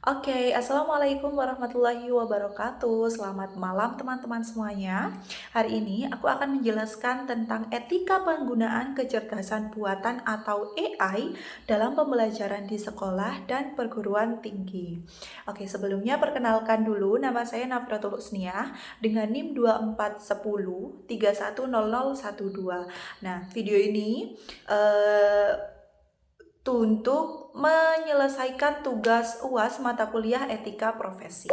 Assalamualaikum warahmatullahi wabarakatuh. Selamat malam teman-teman semuanya. Hari ini aku akan menjelaskan tentang etika penggunaan kecerdasan buatan atau AI dalam pembelajaran di sekolah dan perguruan tinggi. Sebelumnya perkenalkan dulu, nama saya Nafratul Usniah dengan NIM 2410 310012. Nah, video ini untuk menyelesaikan tugas UAS mata kuliah etika profesi.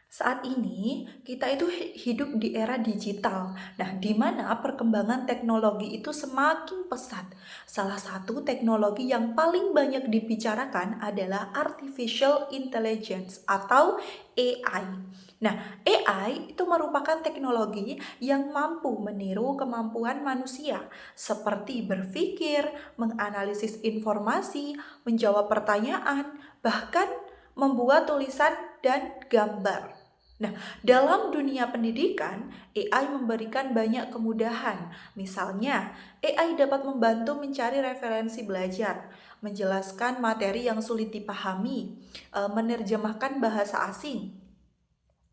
Saat ini kita itu hidup di era digital. Nah, di mana perkembangan teknologi itu semakin pesat. Salah satu teknologi yang paling banyak dibicarakan adalah artificial intelligence atau AI. Nah, AI itu merupakan teknologi yang mampu meniru kemampuan manusia, seperti berpikir, menganalisis informasi, menjawab pertanyaan, bahkan membuat tulisan dan gambar. Nah, dalam dunia pendidikan, AI memberikan banyak kemudahan. Misalnya, AI dapat membantu mencari referensi belajar, menjelaskan materi yang sulit dipahami, menerjemahkan bahasa asing,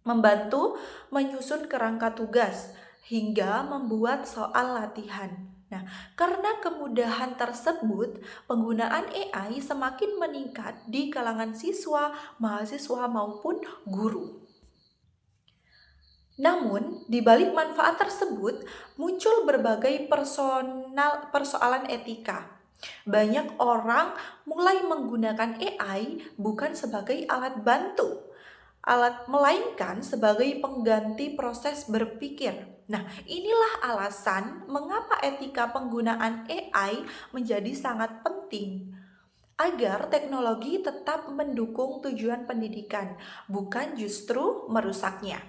membantu menyusun kerangka tugas, hingga membuat soal latihan. Nah, karena kemudahan tersebut, penggunaan AI semakin meningkat di kalangan siswa, mahasiswa, maupun guru. Namun, di balik manfaat tersebut, muncul berbagai persoalan etika. Banyak orang mulai menggunakan AI bukan sebagai alat bantu, melainkan sebagai pengganti proses berpikir. Nah, inilah alasan mengapa etika penggunaan AI menjadi sangat penting agar teknologi tetap mendukung tujuan pendidikan, bukan justru merusaknya.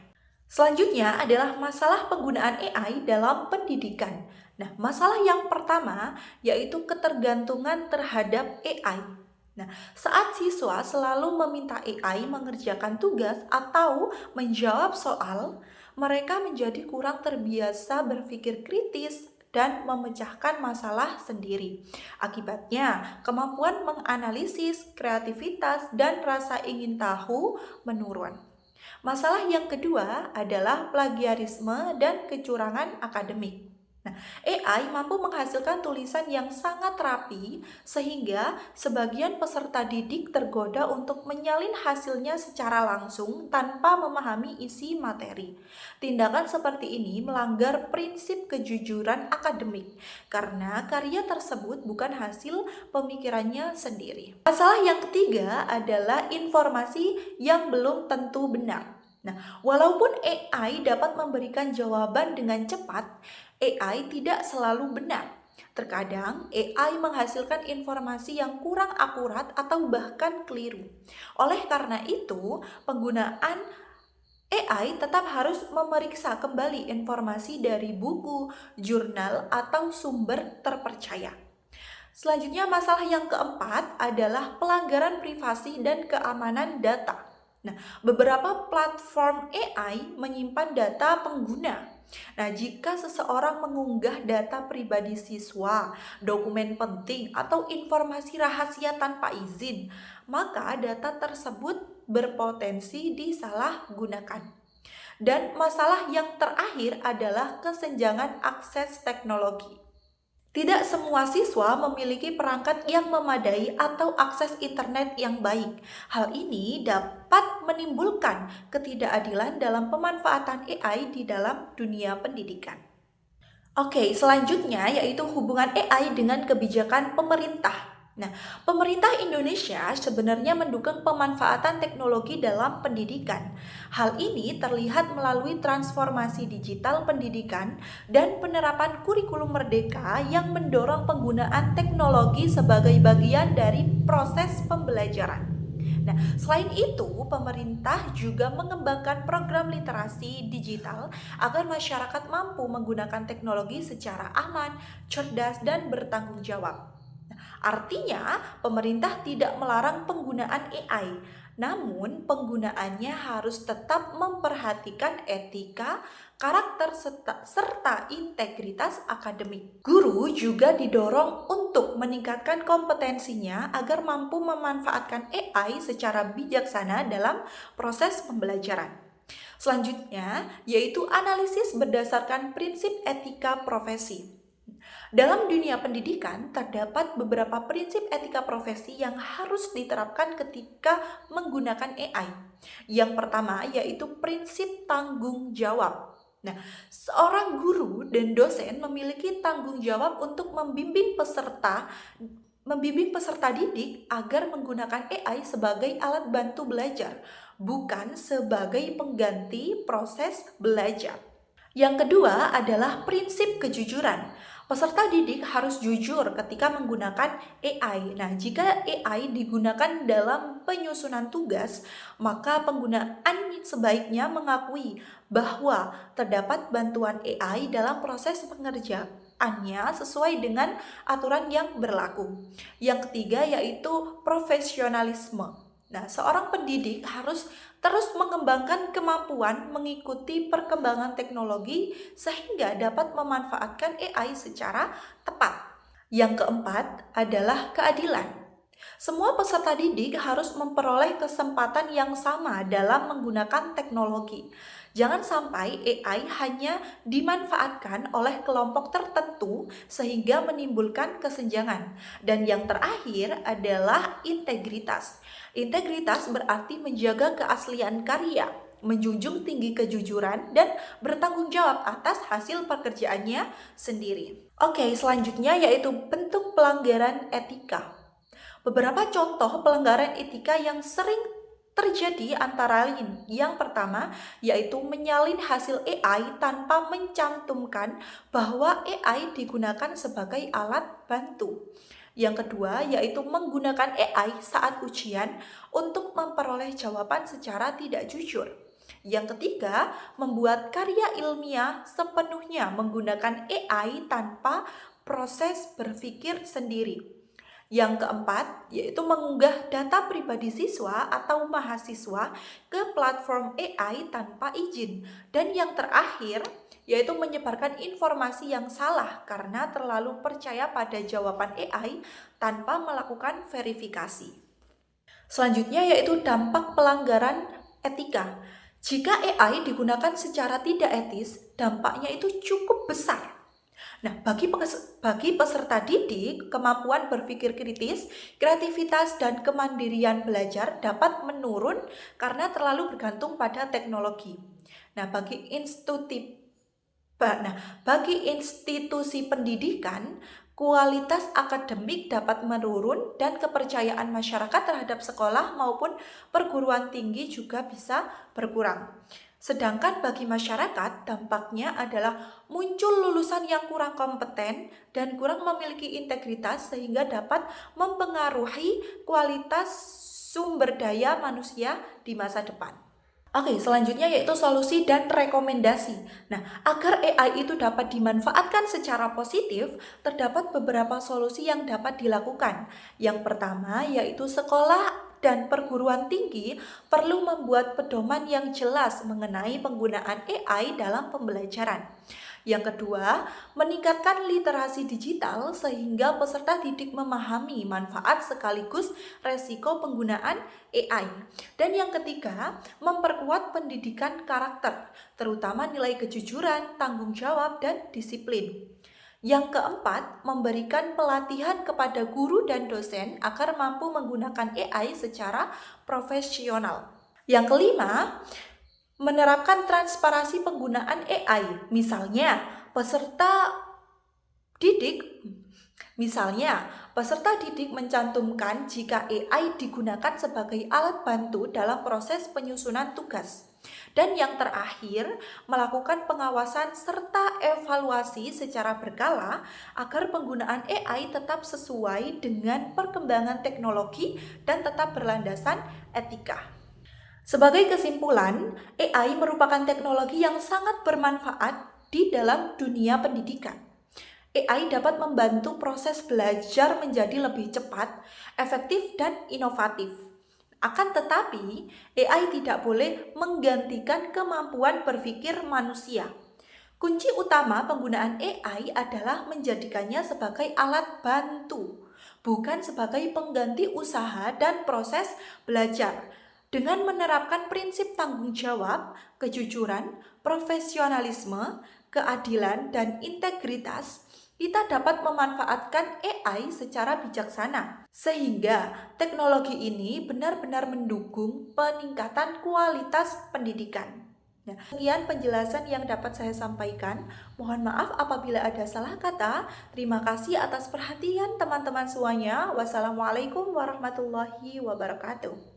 Selanjutnya adalah masalah penggunaan AI dalam pendidikan. Nah, masalah yang pertama yaitu ketergantungan terhadap AI. Nah, saat siswa selalu meminta AI mengerjakan tugas atau menjawab soal, mereka menjadi kurang terbiasa berpikir kritis dan memecahkan masalah sendiri. Akibatnya, kemampuan menganalisis, kreativitas, dan rasa ingin tahu menurun. Masalah yang kedua adalah plagiarisme dan kecurangan akademik. Nah, AI mampu menghasilkan tulisan yang sangat rapi sehingga sebagian peserta didik tergoda untuk menyalin hasilnya secara langsung tanpa memahami isi materi. Tindakan seperti ini melanggar prinsip kejujuran akademik karena karya tersebut bukan hasil pemikirannya sendiri. Masalah yang ketiga adalah informasi yang belum tentu benar. Nah, walaupun AI dapat memberikan jawaban dengan cepat, AI tidak selalu benar. Terkadang AI menghasilkan informasi yang kurang akurat atau bahkan keliru. Oleh karena itu, penggunaan AI tetap harus memeriksa kembali informasi dari buku, jurnal, atau sumber terpercaya. Selanjutnya, masalah yang keempat adalah pelanggaran privasi dan keamanan data. Nah, beberapa platform AI menyimpan data pengguna. Nah, jika seseorang mengunggah data pribadi siswa, dokumen penting, atau informasi rahasia tanpa izin, maka data tersebut berpotensi disalahgunakan. Dan masalah yang terakhir adalah kesenjangan akses teknologi. Tidak semua siswa memiliki perangkat yang memadai atau akses internet yang baik. Hal ini dapat menimbulkan ketidakadilan dalam pemanfaatan AI di dalam dunia pendidikan. Selanjutnya yaitu hubungan AI dengan kebijakan pemerintah. Nah, pemerintah Indonesia sebenarnya mendukung pemanfaatan teknologi dalam pendidikan. Hal ini terlihat melalui transformasi digital pendidikan dan penerapan kurikulum merdeka yang mendorong penggunaan teknologi sebagai bagian dari proses pembelajaran. Nah, selain itu, pemerintah juga mengembangkan program literasi digital agar masyarakat mampu menggunakan teknologi secara aman, cerdas, dan bertanggung jawab. Artinya, pemerintah tidak melarang penggunaan AI, namun penggunaannya harus tetap memperhatikan etika, karakter serta integritas akademik. Guru juga didorong untuk meningkatkan kompetensinya agar mampu memanfaatkan AI secara bijaksana dalam proses pembelajaran. Selanjutnya, yaitu analisis berdasarkan prinsip etika profesi. Dalam dunia pendidikan, terdapat beberapa prinsip etika profesi yang harus diterapkan ketika menggunakan AI. Yang pertama yaitu prinsip tanggung jawab. Nah, seorang guru dan dosen memiliki tanggung jawab untuk membimbing peserta didik agar menggunakan AI sebagai alat bantu belajar, bukan sebagai pengganti proses belajar. Yang kedua adalah prinsip kejujuran. Peserta didik harus jujur ketika menggunakan AI. Nah, jika AI digunakan dalam penyusunan tugas, maka penggunaan sebaiknya mengakui bahwa terdapat bantuan AI dalam proses pengerjaannya sesuai dengan aturan yang berlaku. Yang ketiga yaitu profesionalisme. Nah, seorang pendidik harus terus mengembangkan kemampuan mengikuti perkembangan teknologi sehingga dapat memanfaatkan AI secara tepat. Yang keempat adalah keadilan. Semua peserta didik harus memperoleh kesempatan yang sama dalam menggunakan teknologi. Jangan sampai AI hanya dimanfaatkan oleh kelompok tertentu sehingga menimbulkan kesenjangan. Dan yang terakhir adalah integritas. Integritas berarti menjaga keaslian karya, menjunjung tinggi kejujuran, dan bertanggung jawab atas hasil pekerjaannya sendiri. Oke, selanjutnya yaitu bentuk pelanggaran etika. Beberapa contoh pelanggaran etika yang sering terjadi antara lain. Yang pertama yaitu menyalin hasil AI tanpa mencantumkan bahwa AI digunakan sebagai alat bantu. Yang kedua yaitu menggunakan AI saat ujian untuk memperoleh jawaban secara tidak jujur. Yang ketiga, membuat karya ilmiah sepenuhnya menggunakan AI tanpa proses berpikir sendiri. Yang keempat, yaitu mengunggah data pribadi siswa atau mahasiswa ke platform AI tanpa izin. Dan yang terakhir, yaitu menyebarkan informasi yang salah karena terlalu percaya pada jawaban AI tanpa melakukan verifikasi. Selanjutnya yaitu dampak pelanggaran etika. Jika AI digunakan secara tidak etis, dampaknya itu cukup besar. Nah, bagi peserta didik, kemampuan berpikir kritis, kreativitas, dan kemandirian belajar dapat menurun karena terlalu bergantung pada teknologi. Nah, bagi institusi pendidikan, kualitas akademik dapat menurun dan kepercayaan masyarakat terhadap sekolah maupun perguruan tinggi juga bisa berkurang. Sedangkan bagi masyarakat, dampaknya adalah muncul lulusan yang kurang kompeten dan kurang memiliki integritas sehingga dapat mempengaruhi kualitas sumber daya manusia di masa depan. Oke, selanjutnya yaitu solusi dan rekomendasi. Nah, agar AI itu dapat dimanfaatkan secara positif, terdapat beberapa solusi yang dapat dilakukan. Yang pertama yaitu sekolah dan perguruan tinggi perlu membuat pedoman yang jelas mengenai penggunaan AI dalam pembelajaran. Yang kedua, meningkatkan literasi digital sehingga peserta didik memahami manfaat sekaligus resiko penggunaan AI. Dan yang ketiga, memperkuat pendidikan karakter, terutama nilai kejujuran, tanggung jawab, dan disiplin. Yang keempat, memberikan pelatihan kepada guru dan dosen agar mampu menggunakan AI secara profesional. Yang kelima, menerapkan transparansi penggunaan AI. Misalnya, peserta didik mencantumkan jika AI digunakan sebagai alat bantu dalam proses penyusunan tugas. Dan yang terakhir, melakukan pengawasan serta evaluasi secara berkala agar penggunaan AI tetap sesuai dengan perkembangan teknologi dan tetap berlandasan etika. Sebagai kesimpulan, AI merupakan teknologi yang sangat bermanfaat di dalam dunia pendidikan. AI dapat membantu proses belajar menjadi lebih cepat, efektif, dan inovatif. Akan tetapi, AI tidak boleh menggantikan kemampuan berpikir manusia. Kunci utama penggunaan AI adalah menjadikannya sebagai alat bantu, bukan sebagai pengganti usaha dan proses belajar. Dengan menerapkan prinsip tanggung jawab, kejujuran, profesionalisme, keadilan, dan integritas, kita dapat memanfaatkan AI secara bijaksana, sehingga teknologi ini benar-benar mendukung peningkatan kualitas pendidikan. Nah, sekian penjelasan yang dapat saya sampaikan. Mohon maaf apabila ada salah kata. Terima kasih atas perhatian teman-teman semuanya. Wassalamualaikum warahmatullahi wabarakatuh.